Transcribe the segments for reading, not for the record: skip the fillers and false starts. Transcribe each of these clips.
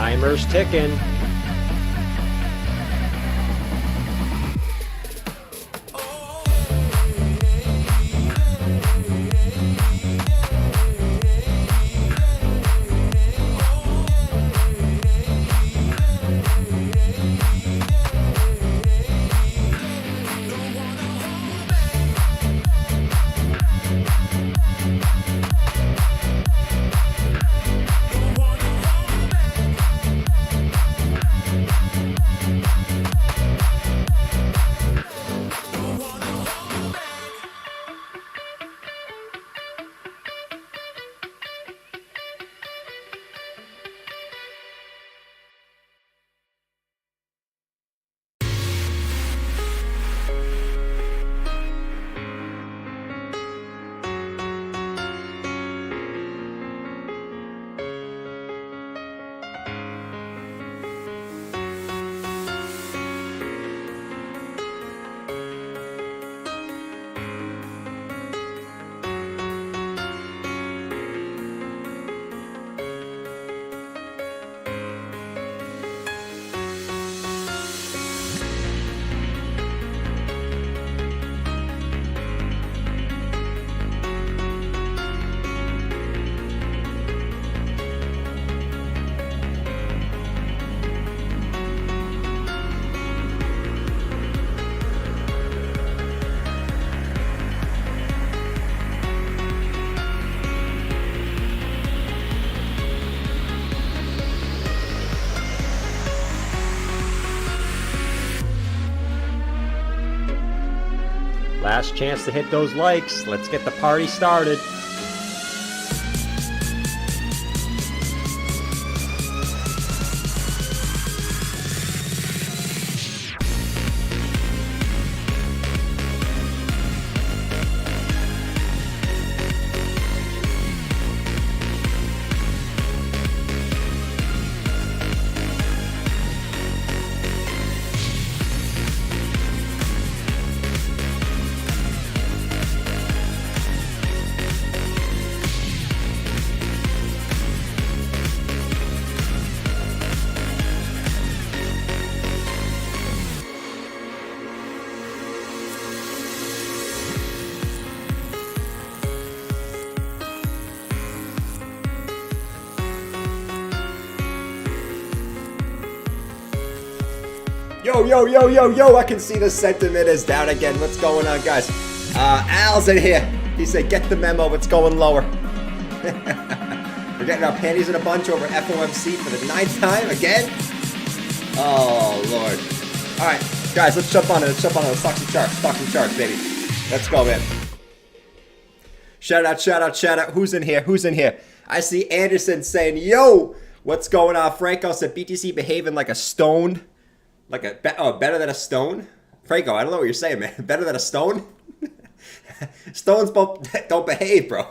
Timer's ticking. Last chance to hit those likes. Let's get the party started. Yo, I can see the sentiment is down again. What's going on, guys? Al's in here. He said, get the memo, it's going lower. We're getting our panties in a bunch over FOMC for the 9th time again. Oh, Lord. All right, guys, let's jump on it. Let's talk some charts, baby. Let's go, man. Shout out. Who's in here? I see Anderson saying, yo, what's going on? Franco said, BTC behaving like a stone. Better than a stone? Franco, I don't know what you're saying, man. Better than a stone? Stones don't behave, bro.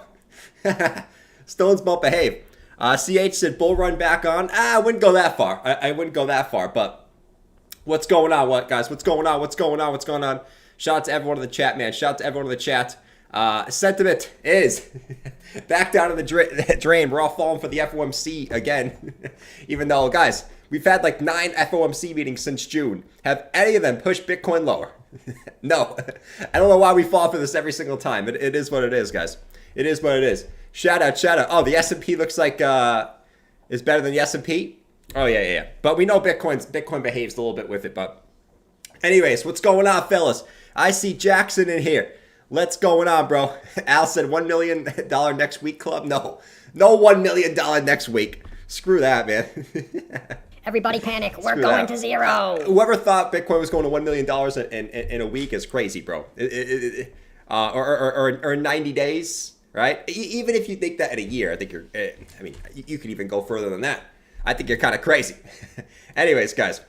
Stones don't behave. CH said bull run back on. I wouldn't go that far. I wouldn't go that far, but what's going on, guys? What's going on? Shout out to everyone in the chat, man. Sentiment is back down to the drain. We're all falling for the FOMC again. Even though, guys, we've had like 9 FOMC meetings since June. Have any of them pushed Bitcoin lower? No. I don't know why we fall for this every single time. It is what it is, guys. It is what it is. Shout out. Oh, the S&P looks like is better than the S&P. Oh, yeah. But we know Bitcoin behaves a little bit with it. But anyways, what's going on, fellas? I see Jackson in here. What's going on, bro? Al said $1 million next week club. No $1 million next week. Screw that, man. Everybody panic. We're going to zero. Whoever thought Bitcoin was going to $1 million in a week is crazy, bro. Or in 90 days, right? Even if you think that in a year, I think you could even go further than that. I think you're kind of crazy. Anyways, guys,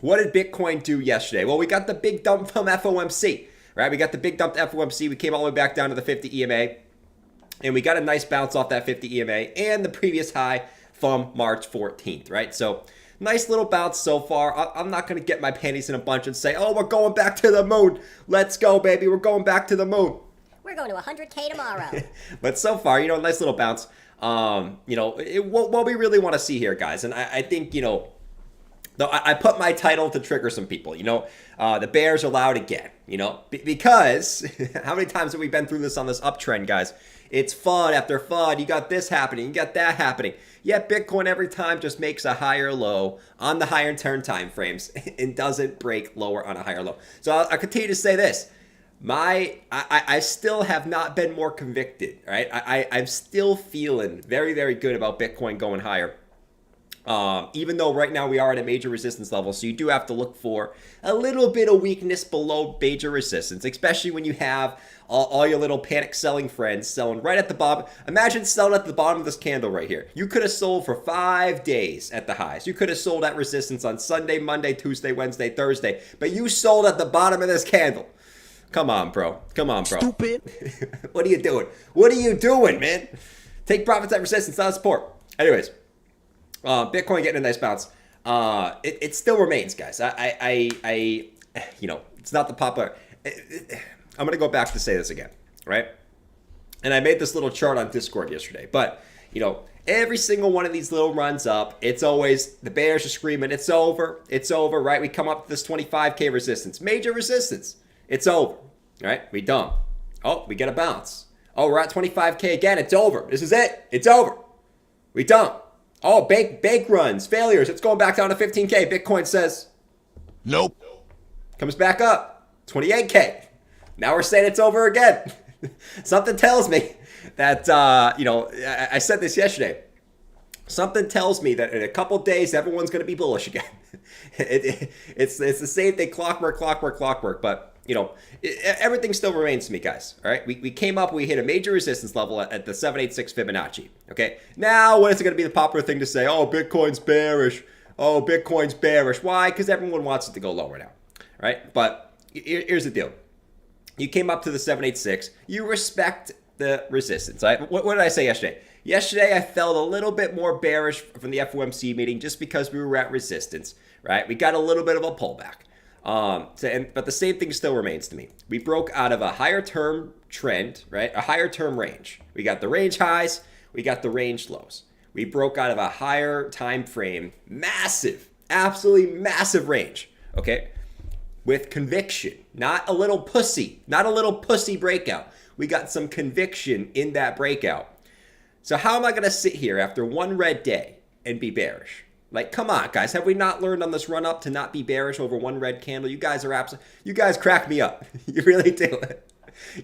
what did Bitcoin do yesterday? Well, we got the big dump from FOMC, right? We got the big dump to FOMC. We came all the way back down to the 50 EMA, and we got a nice bounce off that 50 EMA and the previous high from March 14th, right? So nice little bounce so far. I'm not going to get my panties in a bunch and say, oh, we're going back to the moon. Let's go, baby. We're going back to the moon. We're going to 100K tomorrow. But so far, nice little bounce. What we really want to see here, guys. And I think, though I put my title to trigger some people, the bears are loud again, because how many times have we been through this on this uptrend, guys? It's FUD after FUD. You got this happening. You got that happening. Yet Bitcoin every time just makes a higher low on the higher turn time frames and doesn't break lower on a higher low. So I'll continue to say this. I still have not been more convicted, right? I'm still feeling very, very good about Bitcoin going higher. Even though right now we are at a major resistance level, so you do have to look for a little bit of weakness below major resistance, especially when you have all your little panic selling friends selling right at the bottom. Imagine selling at the bottom of this candle right here. You could have sold for 5 days at the highs. You could have sold at resistance on Sunday, Monday, Tuesday, Wednesday, Thursday, but you sold at the bottom of this candle. Come on, bro. Come on, bro. Stupid. What are you doing? What are you doing, man? Take profits at resistance, not support. Anyways. Bitcoin getting a nice bounce. It still remains, guys. It's not the popular. I'm going to go back to say this again, right? And I made this little chart on Discord yesterday. But, every single one of these little runs up, it's always, the bears are screaming, it's over, right? We come up to this 25K resistance, major resistance. It's over, right? We dump. Oh, we get a bounce. Oh, we're at 25K again. It's over. This is it. It's over. We dump. Oh, bank runs, failures. It's going back down to 15K. Bitcoin says, nope. Comes back up, 28K. Now we're saying it's over again. Something tells me that, I said this yesterday. Something tells me that in a couple days, everyone's going to be bullish again. It's the same thing, clockwork. But, everything still remains to me, guys. All right. We came up, we hit a major resistance level at the 786 Fibonacci. Okay. Now, when is it going to be the popular thing to say, oh, Bitcoin's bearish. Oh, Bitcoin's bearish. Why? Because everyone wants it to go lower now. Right. But here's the deal. You came up to the 786. You respect the resistance. Right? What did I say yesterday? Yesterday, I felt a little bit more bearish from the FOMC meeting just because we were at resistance, right? We got a little bit of a pullback. But the same thing still remains to me. We broke out of a higher term trend, right? A higher term range. We got the range highs. We got the range lows. We broke out of a higher time frame, massive, absolutely massive range, okay? With conviction, not a little pussy breakout. We got some conviction in that breakout. So how am I going to sit here after one red day and be bearish? Like, come on, guys. Have we not learned on this run up to not be bearish over one red candle? You guys crack me up. You really do.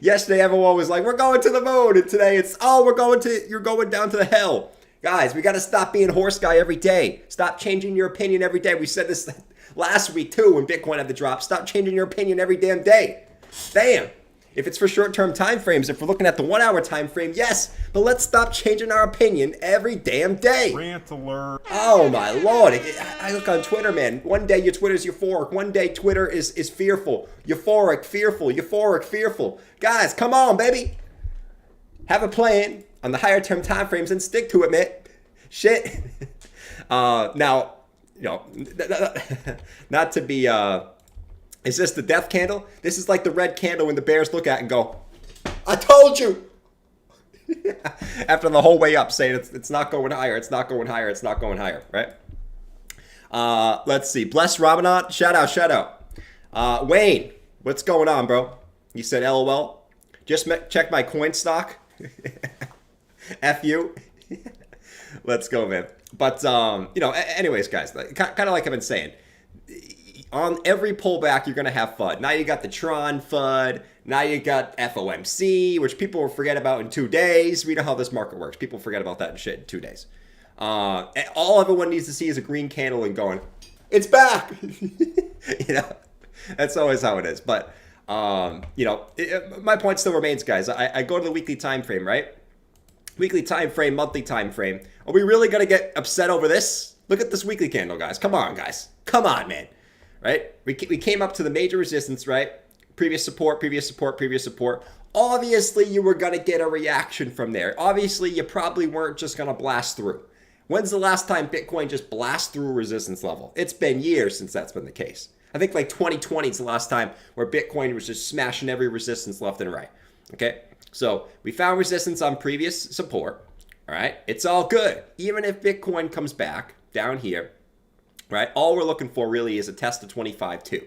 Yesterday, everyone was like, we're going to the moon. And today it's, you're going down to the hell. Guys, we got to stop being horse guy every day. Stop changing your opinion every day. We said this last week, too, when Bitcoin had the drop. Stop changing your opinion every damn day. Damn. If it's for short-term time frames, if we're looking at the 1 hour time frame, yes, but let's stop changing our opinion every damn day. Rant alert. Oh my Lord. I look on Twitter, man. One day your Twitter's euphoric. One day Twitter is fearful. Euphoric, fearful. Guys, come on, baby. Have a plan on the higher term time frames and stick to it, man. Shit. Now, not to be is this the death candle? This is like the red candle when the bears look at it and go, I told you. After the whole way up saying it's not going higher, right? Let's see. Bless Ramadan. Shout out. Wayne, what's going on, bro? You said LOL. Just check my coin stock. F you. Let's go, man. But, anyways, guys, kind of like I've been saying, on every pullback, you're going to have FUD. Now you got the Tron FUD. Now you got FOMC, which people will forget about in 2 days. We know how this market works. People forget about that and shit in 2 days. And all everyone needs to see is a green candle and going, it's back. That's always how it is. But, my point still remains, guys. I go to the weekly time frame, right? Weekly time frame, monthly time frame. Are we really going to get upset over this? Look at this weekly candle, guys. Come on, guys. Come on, man. Right? We came up to the major resistance, right? Previous support. Obviously, you were going to get a reaction from there. Obviously, you probably weren't just going to blast through. When's the last time Bitcoin just blast through a resistance level? It's been years since that's been the case. I think like 2020 is the last time where Bitcoin was just smashing every resistance left and right. Okay? So we found resistance on previous support. All right, it's all good. Even if Bitcoin comes back down here, right? All we're looking for really is a test of 25.2.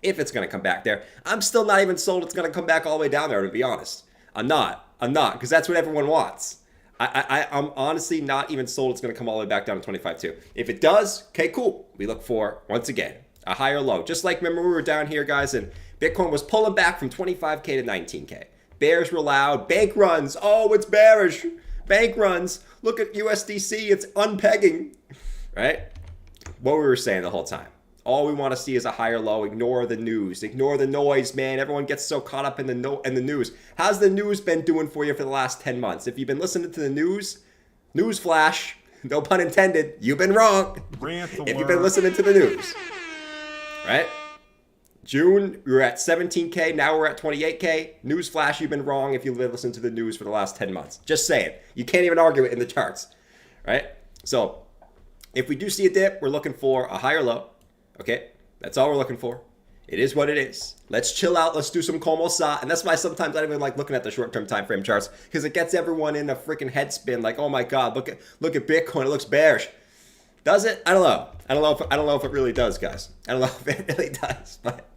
If it's going to come back there, I'm still not even sold it's going to come back all the way down there, to be honest. I'm not, because that's what everyone wants. I'm honestly not even sold it's going to come all the way back down to 25.2. If it does, okay, cool. We look for, once again, a higher low. Just like, remember we were down here, guys, and Bitcoin was pulling back from 25K to 19K. Bears were loud. Bank runs. Oh, it's bearish. Bank runs. Look at USDC. It's unpegging. Right? What we were saying the whole time. All we want to see is a higher low. Ignore the news. Ignore the noise, man. Everyone gets so caught up in the news. How's the news been doing for you for the last 10 months? If you've been listening to the news, newsflash, no pun intended, you've been wrong. If you've been listening to the news. Right? June, we were at 17K. Now we're at 28K. Newsflash, you've been wrong if you've been listening to the news for the last 10 months. Just saying. You can't even argue it in the charts. Right? So, if we do see a dip, we're looking for a higher low. Okay? That's all we're looking for. It is what it is. Let's chill out. Let's do some como sa. And that's why sometimes I don't even like looking at the short-term time frame charts, because it gets everyone in a freaking head spin like, oh my God, look at Bitcoin. It looks bearish. Does it? I don't know. I don't know if it really does, guys. I don't know if it really does, but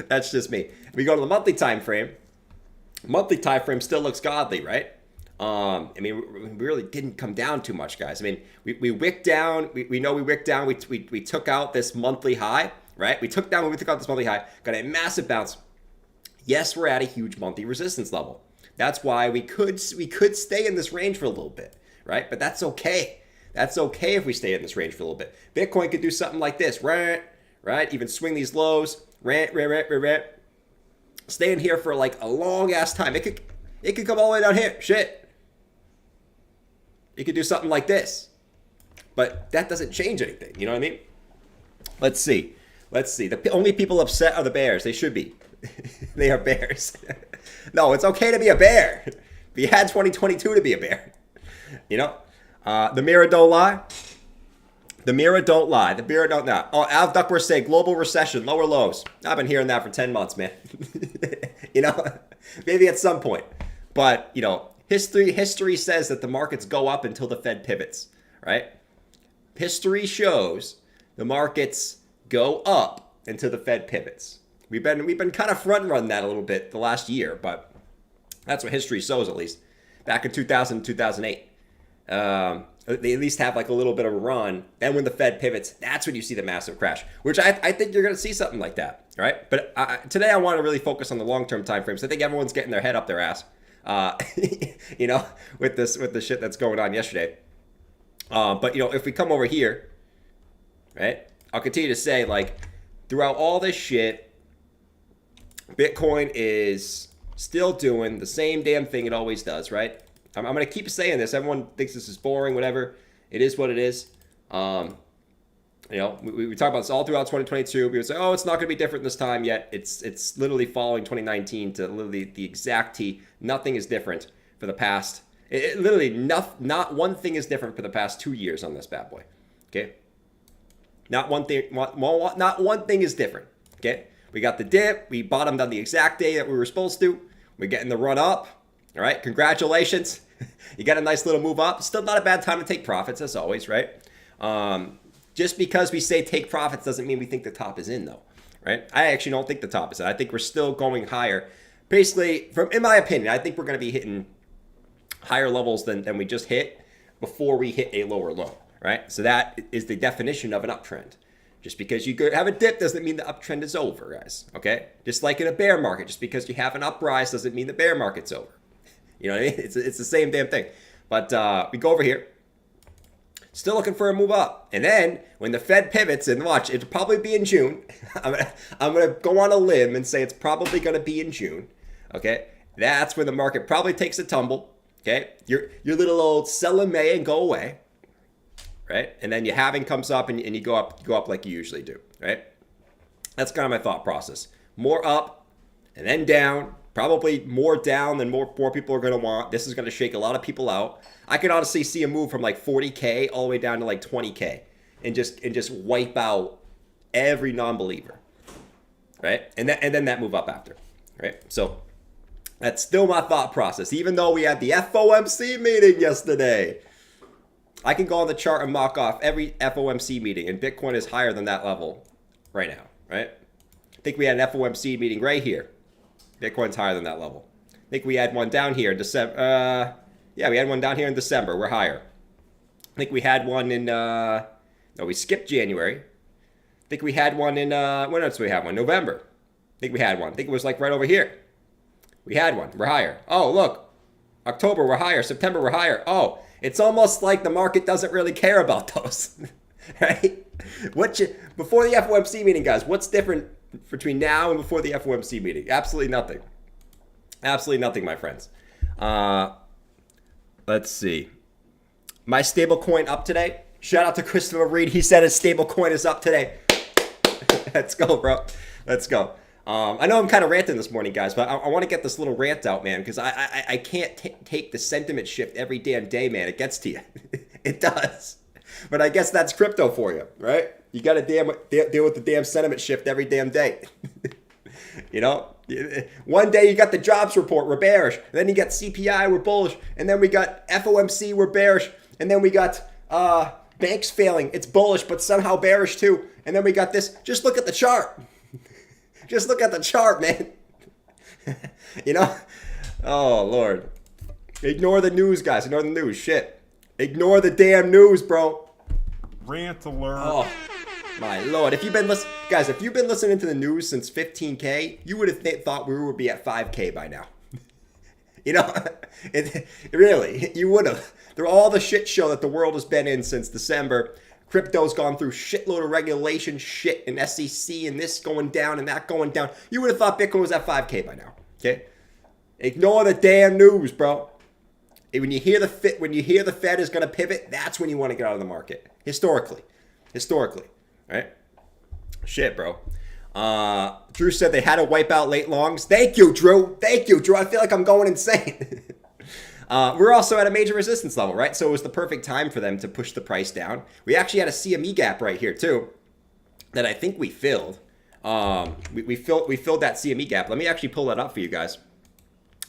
that's just me. If we go to the monthly time frame. Monthly time frame still looks godly, right? I mean, we really didn't come down too much, guys. I mean, we wicked down. We know we wicked down. We took out this monthly high, right? We took out this monthly high, got a massive bounce. Yes, we're at a huge monthly resistance level. That's why we could stay in this range for a little bit, right? But that's okay. That's okay if we stay in this range for a little bit. Bitcoin could do something like this, right? Even swing these lows, stay in here for like a long ass time. It could come all the way down here. Shit. It could do something like this. But that doesn't change anything. You know what I mean? Let's see. The only people upset are the bears. They should be. They are bears. No, it's okay to be a bear. But you had 2022 to be a bear. You know? The mirror don't lie. The mirror don't lie. The mirror don't lie. Oh, Al Duckworth say global recession, lower lows. I've been hearing that for 10 months, man. You know, maybe at some point. But, you know, history says that the markets go up until the Fed pivots, right? History shows the markets go up until the Fed pivots. We've been kind of front run that a little bit the last year, but that's what history shows, at least. Back in 2000 and 2008. They at least have like a little bit of a run. Then when the Fed pivots, that's when you see the massive crash, which I think you're going to see something like that, right? But today I want to really focus on the long-term time frames. I think everyone's getting their head up their ass, you know, with the shit that's going on yesterday. But, you know, if we come over here, right, I'll continue to say, like, throughout all this shit, Bitcoin is still doing the same damn thing it always does, right? I'm going to keep saying this. Everyone thinks this is boring, whatever. It is what it is. You know, we talk about this all throughout 2022. People say, oh, it's not going to be different this time yet. It's literally following 2019 to literally the exact T. Nothing is different for the past. Literally, not one thing is different for the past 2 years on this bad boy. Okay? Not one thing is different. Okay? We got the dip. We bottomed on the exact day that we were supposed to. We're getting the run up. All right, congratulations. You got a nice little move up. Still not a bad time to take profits, as always, right? Just because we say take profits doesn't mean we think the top is in, though, right? I actually don't think the top is in. I think we're still going higher. Basically, in my opinion, I think we're going to be hitting higher levels than we just hit before we hit a lower low, right? So that is the definition of an uptrend. Just because you have a dip doesn't mean the uptrend is over, guys, okay? Just like in a bear market, just because you have an uprise doesn't mean the bear market's over. You know what I mean? It's the same damn thing. But we go over here. Still looking for a move up. And then when the Fed pivots, and watch, it'll probably be in June. I'm gonna go on a limb and say it's probably going to be in June. Okay? That's when the market probably takes a tumble. Okay? Your little old sell in May and go away. Right? And then your halving comes up and you go up like you usually do. Right? That's kind of my thought process. More up and then down. Probably more down than more people are going to want. This is going to shake a lot of people out. I could honestly see a move from like 40K all the way down to like 20K and just wipe out every non-believer, right? And then that move up after, right? So that's still my thought process. Even though we had the FOMC meeting yesterday, I can go on the chart and mock off every FOMC meeting, and Bitcoin is higher than that level right now, right? I think we had an FOMC meeting right here. Bitcoin's higher than that level. I think we had one down here in December. Yeah, we had one down here in December. We're higher. I think we had one in, no, we skipped January. I think we had one in, when else did we have one? November. I think we had one. I think it was like right over here. We had one. We're higher. Oh, look. October, we're higher. September, we're higher. Oh, it's almost like the market doesn't really care about those, right? Before the FOMC meeting, guys, what's different between now and before the FOMC meeting? Absolutely nothing. Absolutely nothing, my friends. Let's see. My stable coin up today. Shout out to Christopher Reed. He said his stable coin is up today. Let's go, bro. Let's go. I know I'm kind of ranting this morning, guys, but I want to get this little rant out, man, because I can't take the sentiment shift every damn day, man. It gets to you. It does. But I guess that's crypto for you, right? You got to deal with the damn sentiment shift every damn day. You know? One day you got the jobs report, we're bearish. And then you got CPI, we're bullish. And then we got FOMC, we're bearish. And then we got banks failing. It's bullish, but somehow bearish too. And then we got this. Just look at the chart. Just look at the chart, man. You know? Oh, Lord. Ignore the news, guys. Ignore the news. Shit. Ignore the damn news, bro. Rant alert. Oh, my Lord. If you've been guys, if you've been listening to the news since 15K, you would have thought we would be at 5K by now. You know? Really, you would have. Through all the shit show that the world has been in since December, crypto's gone through shitload of regulation shit and SEC and this going down and that going down. You would have thought Bitcoin was at 5K by now. Okay? Ignore the damn news, bro. When you hear the Fed is going to pivot, that's when you want to get out of the market. Historically, right? Shit, bro. Drew said they had to wipe out late longs. Thank you, Drew. Thank you, Drew. I feel like I'm going insane. We're also at a major resistance level, right? So it was the perfect time for them to push the price down. We actually had a CME gap right here too that I think we filled. We filled that CME gap. Let me actually pull that up for you guys,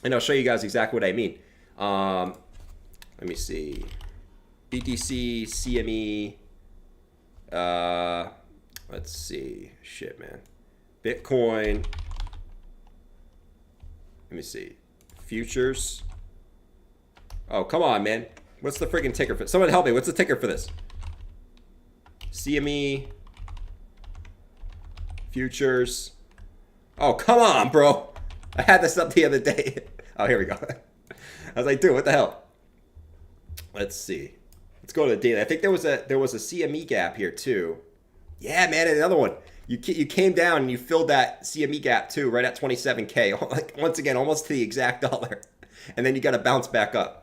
and I'll show you guys exactly what I mean. Let me see. BTC, CME. Let's see. Shit, man. Bitcoin. Let me see. Futures. Oh, come on, man. What's the freaking ticker for? Someone help me. What's the ticker for this? CME. Futures. Oh, come on, bro. I had this up the other day. Oh, here we go. I was like, dude, what the hell? Let's see. Let's go to the daily. I think there was a CME gap here too. Yeah, man, another one. You came down and you filled that CME gap too, right at 27K. Like, once again, almost to the exact dollar. And then you got to bounce back up.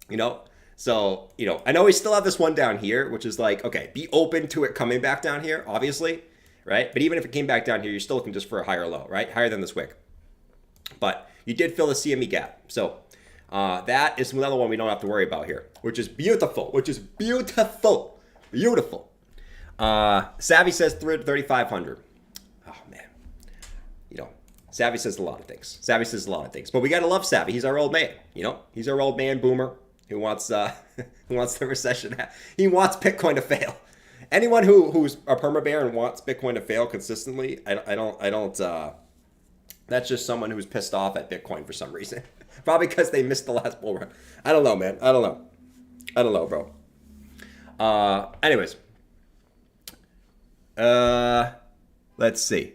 You know? So, you know, I know we still have this one down here, which is like, okay, be open to it coming back down here, obviously, right? But even if it came back down here, you're still looking just for a higher low, right? Higher than this wick. But you did fill the CME gap. So that is another one we don't have to worry about here, which is beautiful, Beautiful. Savvy says 3,500. Oh, man. You know, Savvy says a lot of things. But we got to love Savvy. He's our old man, you know? He's our old man boomer who wants the recession. He wants Bitcoin to fail. Anyone who's a perma-bear and wants Bitcoin to fail consistently, I don't that's just someone who's pissed off at Bitcoin for some reason. Probably because they missed the last bull run. I don't know, man. I don't know, bro. Anyways. Let's see.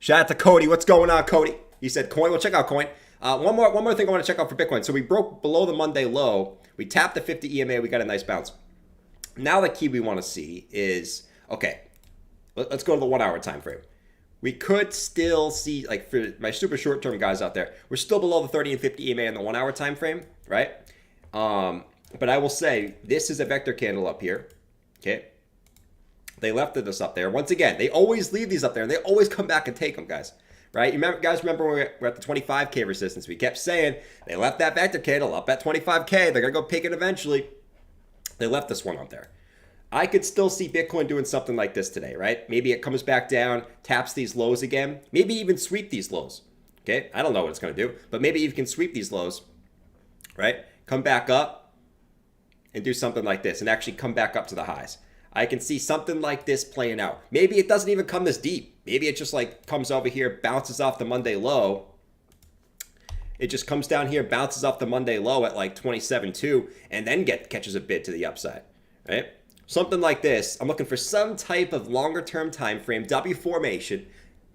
Shout out to Cody. What's going on, Cody? He said coin. Well, check out coin. One more thing I want to check out for Bitcoin. So we broke below the Monday low. We tapped the 50 EMA. We got a nice bounce. Now the key we want to see is, okay, let's go to the 1 hour time frame. We could still see, like for my super short-term guys out there, we're still below the 30 and 50 EMA in the 1 hour time frame, right? But I will say this is a vector candle up here, okay? They left us up there. Once again, they always leave these up there, and they always come back and take them, guys, right? You remember when we were at the 25K resistance, we kept saying they left that vector candle up at 25K. They're going to go pick it eventually. They left this one up there. I could still see Bitcoin doing something like this today, right? Maybe it comes back down, taps these lows again, maybe even sweep these lows, okay? I don't know what it's going to do, but maybe you can sweep these lows, right? Come back up, and do something like this and actually come back up to the highs. I can see something like this playing out. Maybe it doesn't even come this deep. Maybe it just like comes over here, bounces off the Monday low. It just comes down here, bounces off the Monday low at like 27.2, and then catches a bid to the upside, right? Something like this. I'm looking for some type of longer term time frame, W formation,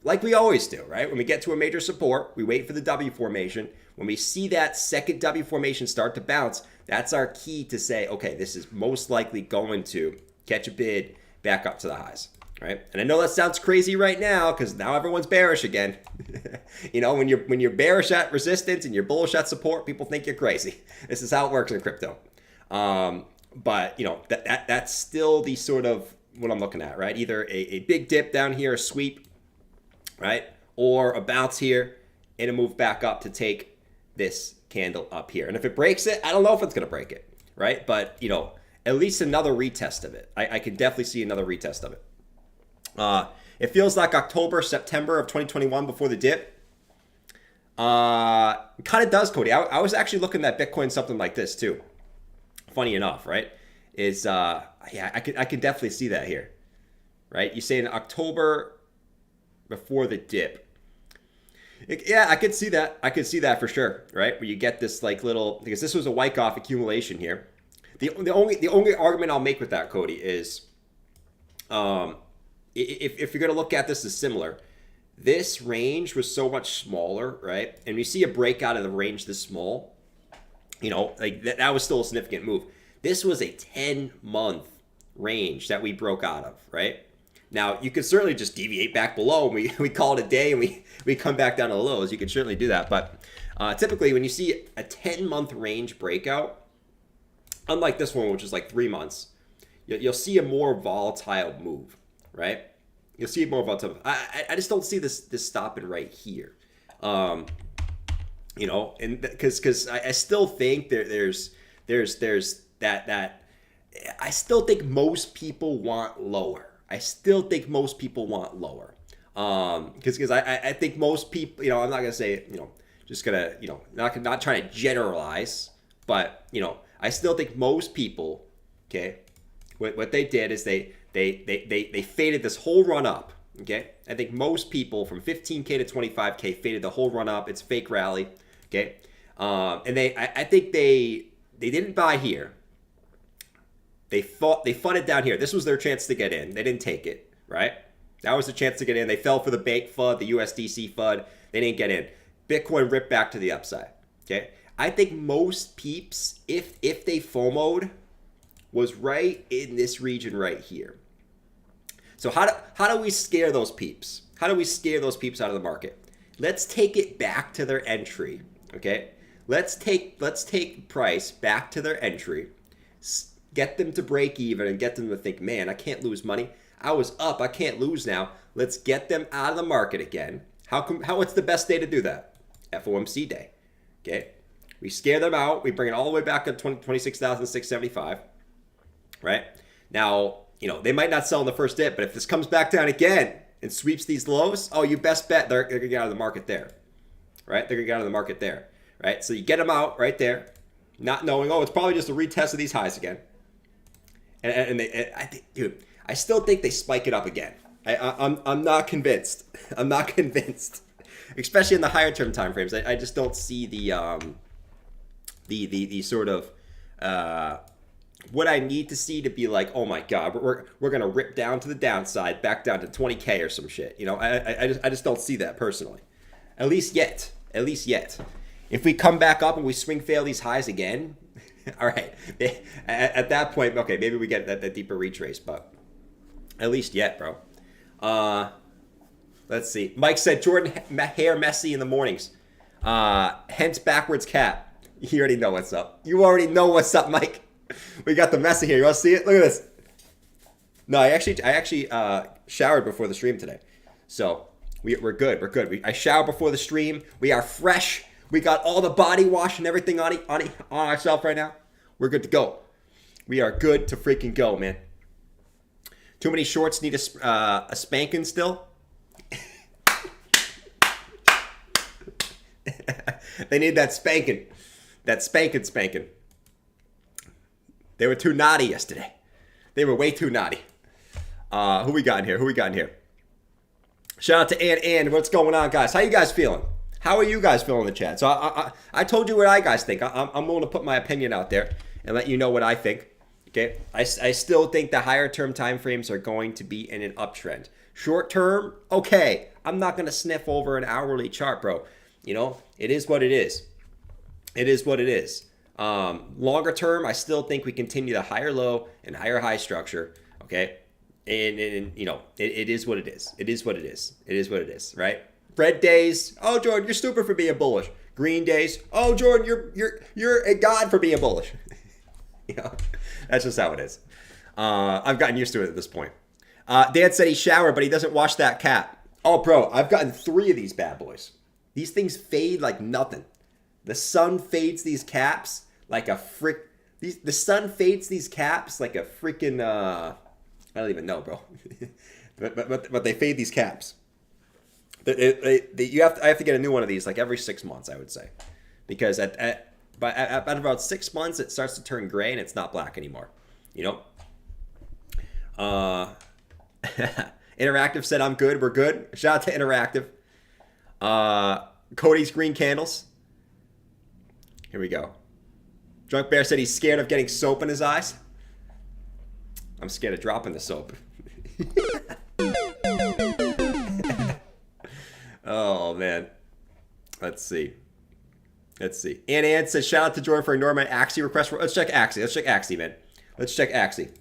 like we always do, right? When we get to a major support, we wait for the W formation. When we see that second W formation start to bounce, that's our key to say, okay, this is most likely going to catch a bid back up to the highs, right? And I know that sounds crazy right now because now everyone's bearish again. You know, when you're bearish at resistance and you're bullish at support, people think you're crazy. This is how it works in crypto. But you know, that's still the sort of what I'm looking at, right? Either a big dip down here, a sweep, right? Or a bounce here and a move back up to take this candle up here. And if it breaks it, I don't know if it's going to break it, right? But, you know, at least another retest of it. I can definitely see another retest of it. It feels like October, September of 2021 before the dip. It kind of does, Cody. I was actually looking at Bitcoin something like this too. Funny enough, right? Yeah, I can definitely see that here, right? You say in October before the dip. Yeah, I could see that. I could see that for sure, right? Where you get this like little, because this was a Wyckoff accumulation here. The only argument I'll make with that, Cody, is if you're going to look at this as similar, this range was so much smaller, right? And you see a breakout of the range this small, you know, like that was still a significant move. This was a 10-month range that we broke out of, right? Now, you could certainly just deviate back below and we call it a day and we come back down to the lows. You could certainly do that. But typically when you see a 10-month range breakout, unlike this one, which is like 3 months, you'll see a more volatile move, right? You'll see a more volatile. I just don't see this stopping right here. You know, and because I still think there's that I still think most people want lower. I still think most people want lower. Because I think most people, you know, I'm not gonna say, you know, just gonna, you know, not trying to generalize, but you know, I still think most people, okay, what they did is they faded this whole run up. Okay, I think most people from 15K to 25K faded the whole run up. It's a fake rally. Okay, and I think they didn't buy here. They funded down here. This was their chance to get in. They didn't take it, right? That was the chance to get in. They fell for the bank FUD, the USDC FUD. They didn't get in. Bitcoin ripped back to the upside. Okay, I think most peeps, if they FOMO'd, was right in this region right here. So how do we scare those peeps? How do we scare those peeps out of the market? Let's take it back to their entry. Okay, let's take price back to their entry. Get them to break even and get them to think, man, I can't lose money. I was up, I can't lose now. Let's get them out of the market again. What's the best day to do that? FOMC day. Okay, we scare them out. We bring it all the way back up to 26,675. Right now, you know, they might not sell in the first dip, but if this comes back down again and sweeps these lows, oh, you best bet they're gonna get out of the market there. Right, they're gonna get out of the market there. Right, so you get them out right there, not knowing, oh, it's probably just a retest of these highs again. And I think, dude, I still think they spike it up again. I'm not convinced. I'm not convinced, especially in the higher term time frames. I just don't see the sort of what I need to see to be like, oh my god, we're gonna rip down to the downside, back down to 20K or some shit. You know, I just don't see that personally. At least yet. If we come back up and we swing fail these highs again. All right. At that point, okay, maybe we get that deeper retrace, but at least yet, bro. Let's see. Mike said Jordan hair messy in the mornings. Hence backwards cap. You already know what's up. You already know what's up, Mike. We got the messy here. You want to see it? Look at this. No, I actually showered before the stream today, so we're good. We're good. I showered before the stream. We are fresh. We got all the body wash and everything on ourselves right now. We're good to go. We are good to freaking go, man. Too many shorts need a spanking still. They need that spanking. That spanking. They were too naughty yesterday. They were way too naughty. Who we got in here? Shout out to Ann. What's going on, guys? How you guys feeling? How are you guys feeling in the chat? So I told you what I guys think. I'm willing to put my opinion out there and let you know what I think. Okay, I still think the higher term time frames are going to be in an uptrend. Short term, okay. I'm not going to sniff over an hourly chart, bro. You know, it is what it is. It is what it is. Longer term, I still think we continue the higher low and higher high structure. Okay, and you know, it is what it is. It is what it is. It is what it is. Right? Red days. Oh, Jordan, you're stupid for being bullish. Green days. Oh, Jordan, you're a god for being bullish. You know, that's just how it is. I've gotten used to it at this point. Dan said he showered, but he doesn't wash that cap. Oh, bro, I've gotten 3 of these bad boys. These things fade like nothing. The sun fades these caps like a frick. The sun fades these caps like a freaking. I don't even know, bro. but they fade these caps. I have to get a new one of these like every 6 months, I would say, because at about 6 months it starts to turn gray and it's not black anymore. You know. Interactive said I'm good. We're good. Shout out to Interactive. Cody's green candles. Here we go. Drunk Bear said he's scared of getting soap in his eyes. I'm scared of dropping the soap. Oh man. Let's see. Ann says shout out to Jordan for ignoring my Axie request. Let's check Axie, man. Let's check Axie.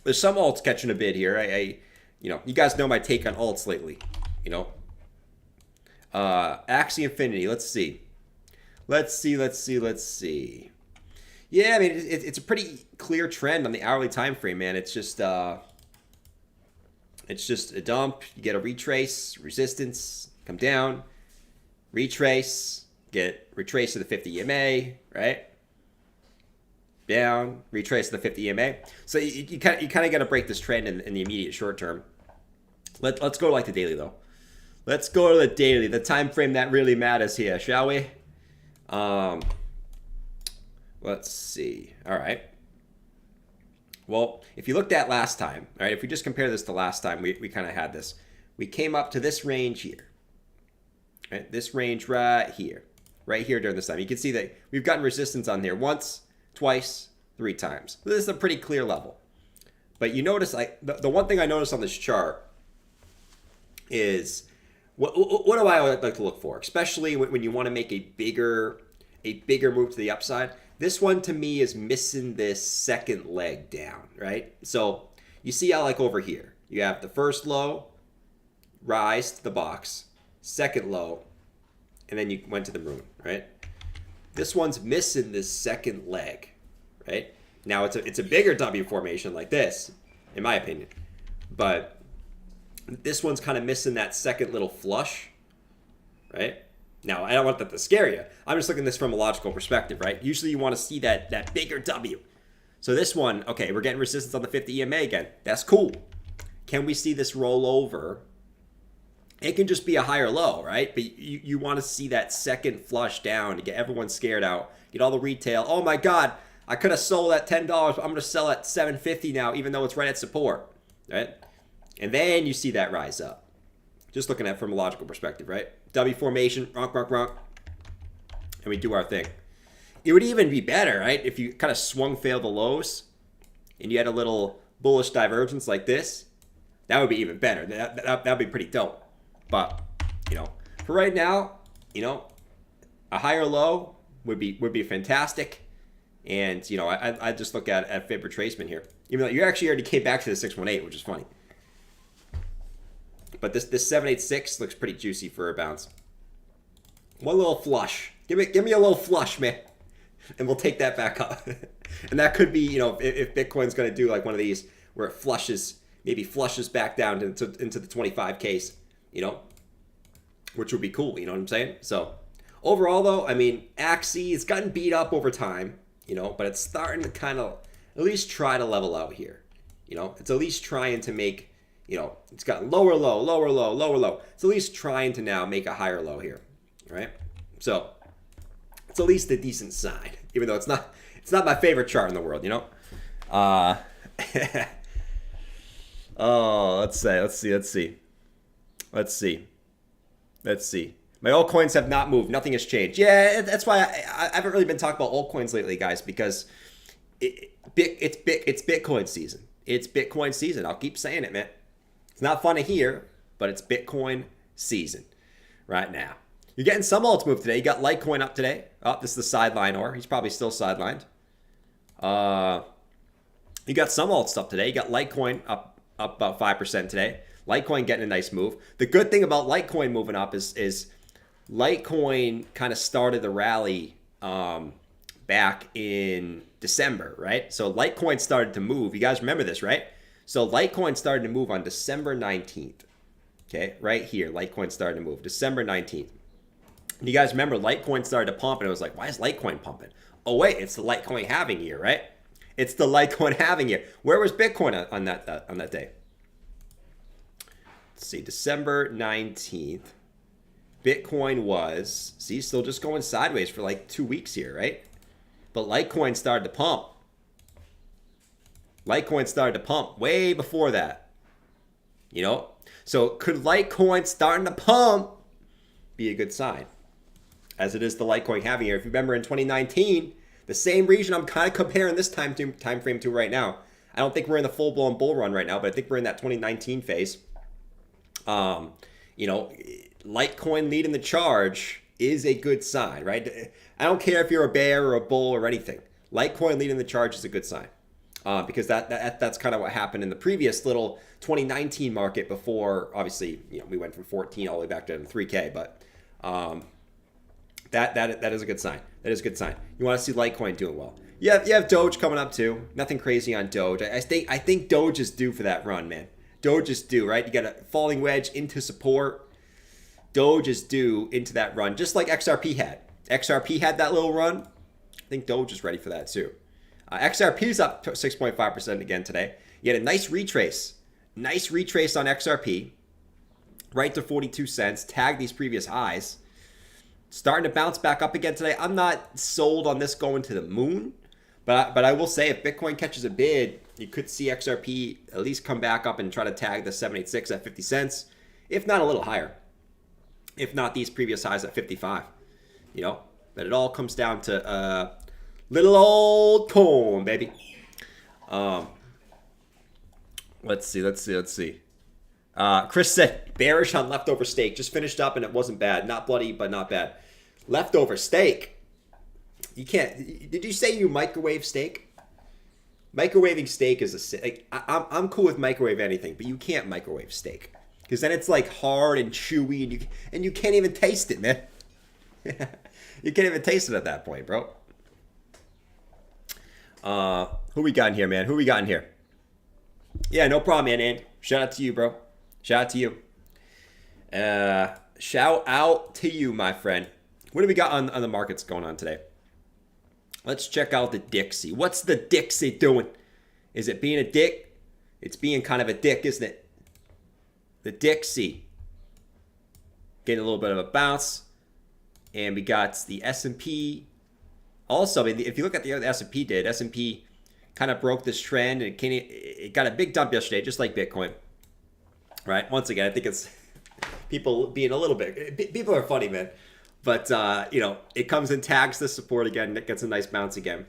There's some alts catching a bid here. You know, you guys know my take on alts lately. You know, Axie Infinity. Let's see. Yeah, I mean, it's a pretty clear trend on the hourly time frame, man. It's just a dump. You get a retrace, resistance, come down, retrace, get retrace to the 50 EMA, right? Down, retrace to the 50 EMA. So you kind of got to break this trend in the immediate short term. Let's go to like the daily though. Let's go to the daily, the time frame that really matters here, shall we? Let's see. All right. Well, if you looked at last time, all right, if we just compare this to last time, we kind of had this. We came up to this range here. Right? This range right here during this time. You can see that we've gotten resistance on here once, twice, 3 times. So this is a pretty clear level. But you notice, like, the one thing I noticed on this chart is what do I like to look for, especially when you want to make a bigger move to the upside. This one to me is missing this second leg down, right? So you see how, like, over here you have the first low, rise to the box, second low, and then you went to the moon, right? This one's missing this second leg, right? Now it's a bigger W formation like this, in my opinion, but this one's kind of missing that second little flush, right? Now, I don't want that to scare you. I'm just looking at this from a logical perspective, right? Usually you want to see that bigger W. So this one, okay, we're getting resistance on the 50 EMA again. That's cool. Can we see this roll over? It can just be a higher low, right? But you want to see that second flush down to get everyone scared out, get all the retail. Oh my God, I could have sold at $10, but I'm going to sell at $7.50 now, even though it's right at support, right? And then you see that rise up. Just looking at it from a logical perspective, right? W formation, ronk, and we do our thing. It would even be better, right, if you kind of swung fail the lows and you had a little bullish divergence like this. That would be even better. That would be pretty dope. But, you know, for right now, you know, a higher low would be fantastic. And, you know, I just look at fib retracement here. Even though you actually already came back to the 618, which is funny. But this 786 looks pretty juicy for a bounce. One little flush. Give me a little flush, man. And we'll take that back up. And that could be, you know, if Bitcoin's going to do like one of these where it flushes, maybe flushes back down into the 25Ks, you know, which would be cool, you know what I'm saying? So overall, though, I mean, Axie, it's gotten beat up over time, you know, but it's starting to kind of at least try to level out here. You know, it's at least trying to make, you know, it's got lower low, lower low, lower low. It's at least trying to now make a higher low here, right? So it's at least a decent sign, even though it's It's not my favorite chart in the world, you know? Oh, let's see. My altcoins have not moved. Nothing has changed. Yeah, that's why I haven't really been talking about altcoins lately, guys, because it's Bitcoin season. It's Bitcoin season. I'll keep saying it, man. It's not fun to hear, but it's Bitcoin season right now. You're getting some alts move today. You got Litecoin up today. Oh, this is the sideline or he's probably still sidelined. You got some alts up today. You got Litecoin up about 5% today. Litecoin getting a nice move. The good thing about Litecoin moving up is Litecoin kind of started the rally back in December, right? So Litecoin started to move. You guys remember this, right? So Litecoin started to move on December 19th. Okay, right here, Litecoin started to move December 19th. You guys remember Litecoin started to pump, and it was like, why is Litecoin pumping? Oh wait, it's the Litecoin halving year, right? It's the Litecoin halving year. Where was Bitcoin on that day? Let's see, December 19th. Bitcoin was, see, still just going sideways for like 2 weeks here, right? But Litecoin started to pump. Litecoin started to pump way before that. You know? So could Litecoin starting to pump be a good sign? As it is the Litecoin halving year. If you remember in 2019, the same region I'm kind of comparing this time frame to right now. I don't think we're in the full-blown bull run right now, but I think we're in that 2019 phase. You know, Litecoin leading the charge is a good sign, right? I don't care if you're a bear or a bull or anything. Litecoin leading the charge is a good sign. Because that's kind of what happened in the previous little 2019 market before, obviously, you know, we went from 14 all the way back to 3K, but that is a good sign. That is a good sign. You want to see Litecoin doing well. You have Doge coming up too. Nothing crazy on Doge. I think Doge is due for that run, man. Doge is due, right? You got a falling wedge into support. Doge is due into that run, just like XRP had. XRP had that little run. I think Doge is ready for that too. XRP is up 6.5% again today. You had a nice retrace. Nice retrace on XRP. Right to 42 cents. Tag these previous highs. Starting to bounce back up again today. I'm not sold on this going to the moon. But I will say if Bitcoin catches a bid, you could see XRP at least come back up and try to tag the 786 at 50 cents. If not a little higher. If not these previous highs at 55. You know. But it all comes down to... little old coin, baby. Let's see. Chris said, bearish on leftover steak. Just finished up and it wasn't bad. Not bloody, but not bad. Leftover steak. You can't. Did you say you microwave steak? Microwaving steak is I'm cool with microwave anything, but you can't microwave steak. Because then it's like hard and chewy and you can't even taste it, man. You can't even taste it at that point, bro. Who we got in here, man? Who we got in here? Yeah, no problem, man. And shout out to you, bro. Shout out to you. Shout out to you, my friend. What do we got on the markets going on today? Let's check out the Dixie. What's the Dixie doing? Is it being a dick? It's being kind of a dick, isn't it? The Dixie. Getting a little bit of a bounce. And we got the S&P. Also, I mean, if you look at the S&P did, S&P kind of broke this trend and it got a big dump yesterday, just like Bitcoin. Right? Once again, I think it's people being a little bit... People are funny, man. But, you know, it comes and tags the support again. And it gets a nice bounce again.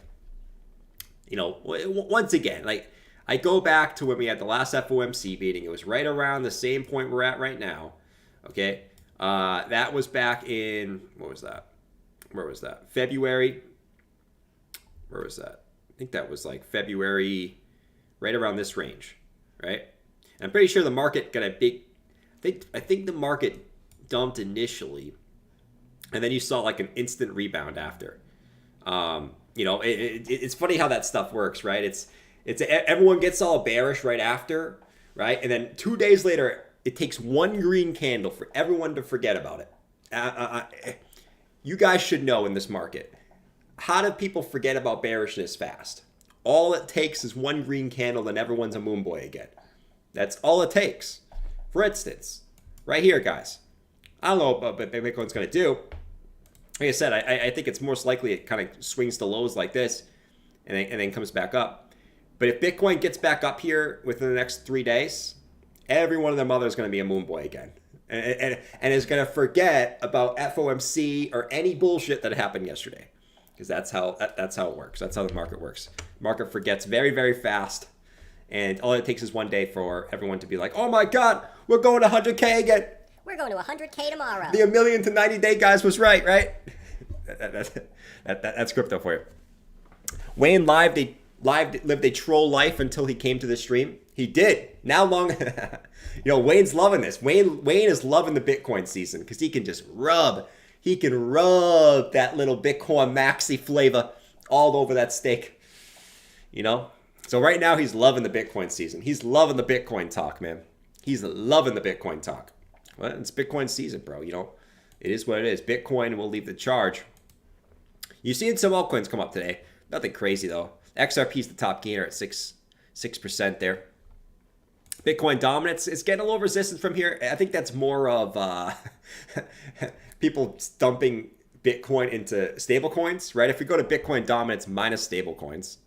You know, once again, like, I go back to when we had the last FOMC meeting. It was right around the same point we're at right now. Okay? That was back in... What was that? Where was that? February... Where was that? I think that was like February, right around this range, right? And I'm pretty sure the market got a big, I think the market dumped initially, and then you saw like an instant rebound after. You know, it's funny how that stuff works, right? It's everyone gets all bearish right after, right? And then 2 days later, it takes one green candle for everyone to forget about it. You guys should know in this market. How do people forget about bearishness fast? All it takes is one green candle and everyone's a moon boy again. That's all it takes. For instance, right here, guys. I don't know what Bitcoin's going to do. Like I said, I think it's most likely it kind of swings to lows like this. and then comes back up. But if Bitcoin gets back up here within the next 3 days, every one of their mother is going to be a moon boy again. And is going to forget about FOMC or any bullshit that happened yesterday. Because that's how it works. That's how the market works. Market forgets very, very fast. And all it takes is 1 day for everyone to be like, oh my God, we're going to 100K again. We're going to 100K tomorrow. The 1 million to 90-day guys was right? That's crypto for you. Wayne lived a troll life until he came to the stream. He did. Now Wayne's loving this. Wayne is loving the Bitcoin season because he can just rub that little Bitcoin maxi flavor all over that steak. So right now he's loving the Bitcoin season. He's loving the Bitcoin talk, man. He's loving the Bitcoin talk. Well, it's Bitcoin season, bro. It is what it is. Bitcoin will leave the charge. You've seen some altcoins come up today. Nothing crazy though. XRP is the top gainer at 6% there. Bitcoin dominance is getting a little resistance from here. I think that's more of people dumping Bitcoin into stablecoins, right? If we go to Bitcoin dominance minus stablecoins,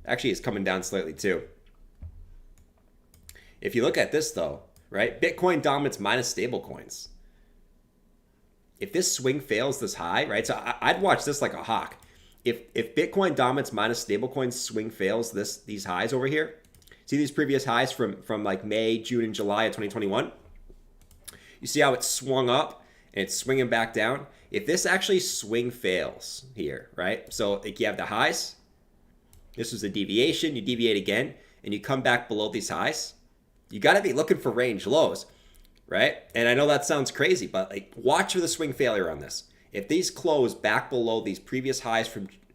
actually it's coming down slightly too. If you look at this though, right? Bitcoin dominance minus stablecoins. If this swing fails this high, right? So I'd watch this like a hawk. If Bitcoin dominance minus stablecoins swing fails these highs over here, see these previous highs from like May, June, and July of 2021? You see how it swung up and it's swinging back down? If this actually swing fails here, right? So like you have the highs. This was a deviation. You deviate again and you come back below these highs. You got to be looking for range lows, right? And I know that sounds crazy, but like watch for the swing failure on this. If these close back below these previous highs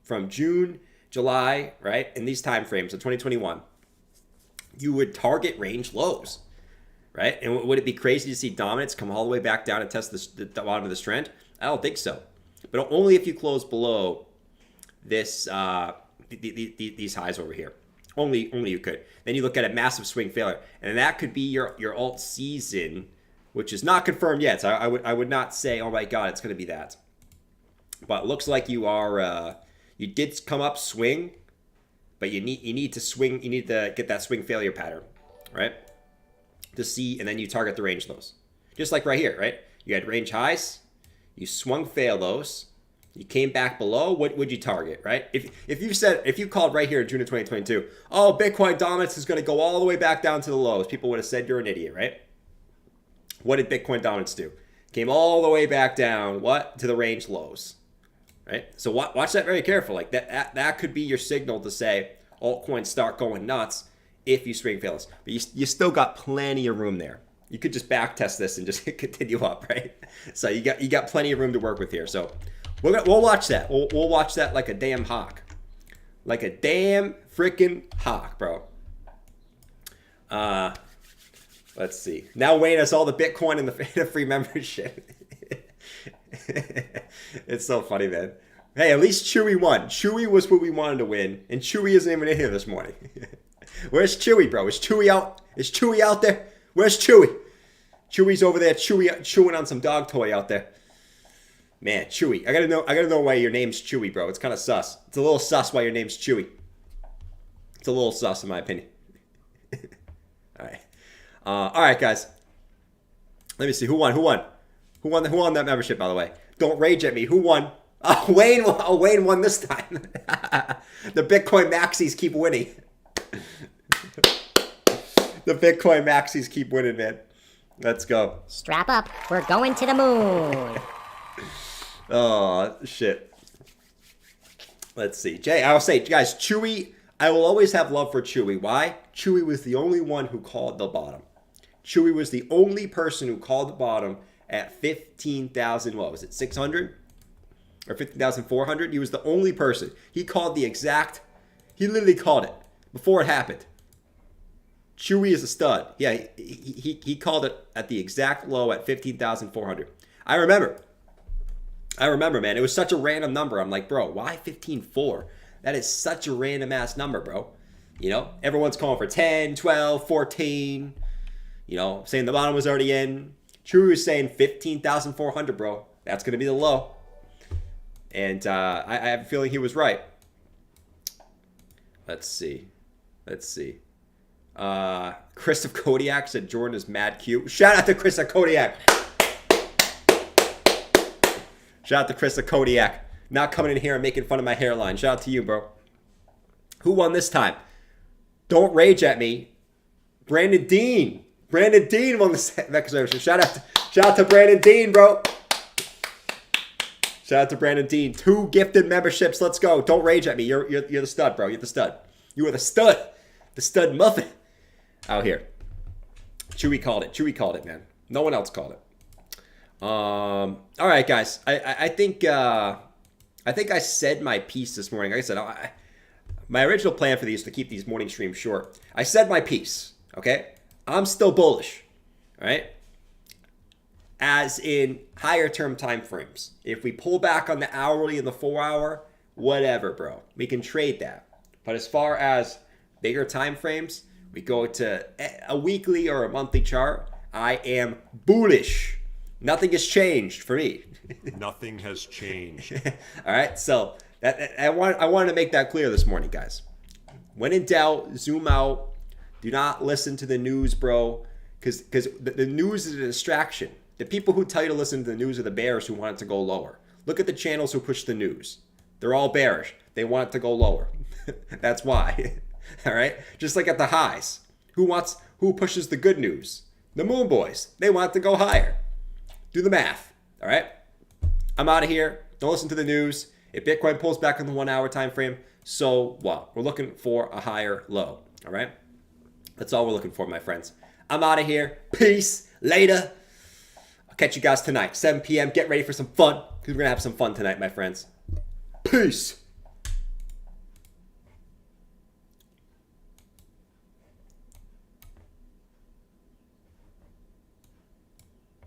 from June, July, right? In these time frames of 2021, you would target range lows, right? And would it be crazy to see dominance come all the way back down and test the bottom of this trend? I don't think so. But only if you close below this these highs over here. Only you could. Then you look at a massive swing failure, and that could be your alt season, which is not confirmed yet. So I would not say, oh my God, it's going to be that. But it looks like you are you did come up swing, but you need to swing. You need to get that swing failure pattern, right? To see, and then you target the range lows, just like right here, right? You had range highs, you swung fail those, you came back below. What would you target, right? If you called right here in June of 2022, oh, Bitcoin dominance is going to go all the way back down to the lows, people would have said you're an idiot, right? What did Bitcoin dominance do? Came all the way back down, what? To the range lows, right? So watch that very careful. Like that could be your signal to say altcoins start going nuts if you swing fails. But you still got plenty of room there. You could just back test this and just continue up, right? So you got plenty of room to work with here. So we'll watch that. We'll watch that like a damn hawk, like a damn freaking hawk, bro. Let's see. Now Wayne has all the Bitcoin and the free membership. It's so funny, man. Hey, at least Chewy won. Chewy was what we wanted to win, and Chewy isn't even in here this morning. Where's Chewy, bro? Is Chewy out? Is Chewy out there? Where's Chewy? Chewy's over there chewing on some dog toy out there. Man, Chewy. I gotta know why your name's Chewy, bro. It's kind of sus. It's a little sus why your name's Chewy. It's a little sus in my opinion. All right, guys. Let me see. Who won that membership, by the way? Don't rage at me. Who won? Oh, Wayne won this time. The Bitcoin maxis keep winning. The Bitcoin maxis keep winning, man. Let's go. Strap up. We're going to the moon. Oh, shit. Let's see. Jay, I'll say, guys, Chewy, I will always have love for Chewy. Why? Chewy was the only one who called the bottom. Chewy was the only person who called the bottom at 15,000, what was it, 600? Or 15,400? He was the only person. He literally called it before it happened. Chewy is a stud. Yeah, he called it at the exact low at 15,400. I remember, man. It was such a random number. I'm like, bro, why 15.4? That is such a random ass number, bro. Everyone's calling for 10, 12, 14. Saying the bottom was already in. Chewy was saying 15,400, bro. That's going to be the low. And I have a feeling he was right. Let's see. Chris of Kodiak said Jordan is mad cute. Shout out to Chris of Kodiak. Shout out to Chris of Kodiak. Not coming in here and making fun of my hairline. Shout out to you, bro. Who won this time? Don't rage at me. Brandon Dean. Brandon Dean won the shout out to Brandon Dean, bro. Shout out to Brandon Dean. 2 gifted memberships. Let's go. Don't rage at me. You're the stud, bro. You're the stud. You are the stud. The stud muffin out here. Chewy called it, man. No one else called it. All right, guys. I think I said my piece this morning. Like I said, my original plan for these is to keep these morning streams short. I said my piece. Okay, I'm still bullish. All right. As in higher term time frames. If we pull back on the hourly and the 4-hour, whatever, bro. We can trade that. But as far as bigger time frames, we go to a weekly or a monthly chart. I am bullish. Nothing has changed for me. Nothing has changed. All right, so I wanted to make that clear this morning, guys. When in doubt, zoom out. Do not listen to the news, bro, because the news is a distraction. The people who tell you to listen to the news are the bears who want it to go lower. Look at the channels who push the news. They're all bearish. They want it to go lower. That's why. All right? Just like at the highs. Who pushes the good news? The Moon Boys. They want it to go higher. Do the math. All right? I'm out of here. Don't listen to the news. If Bitcoin pulls back on the 1-hour time frame, so what? We're looking for a higher low. All right? That's all we're looking for, my friends. I'm out of here. Peace. Later. Catch you guys tonight, 7 p.m. Get ready for some fun, because we're going to have some fun tonight, my friends. Peace.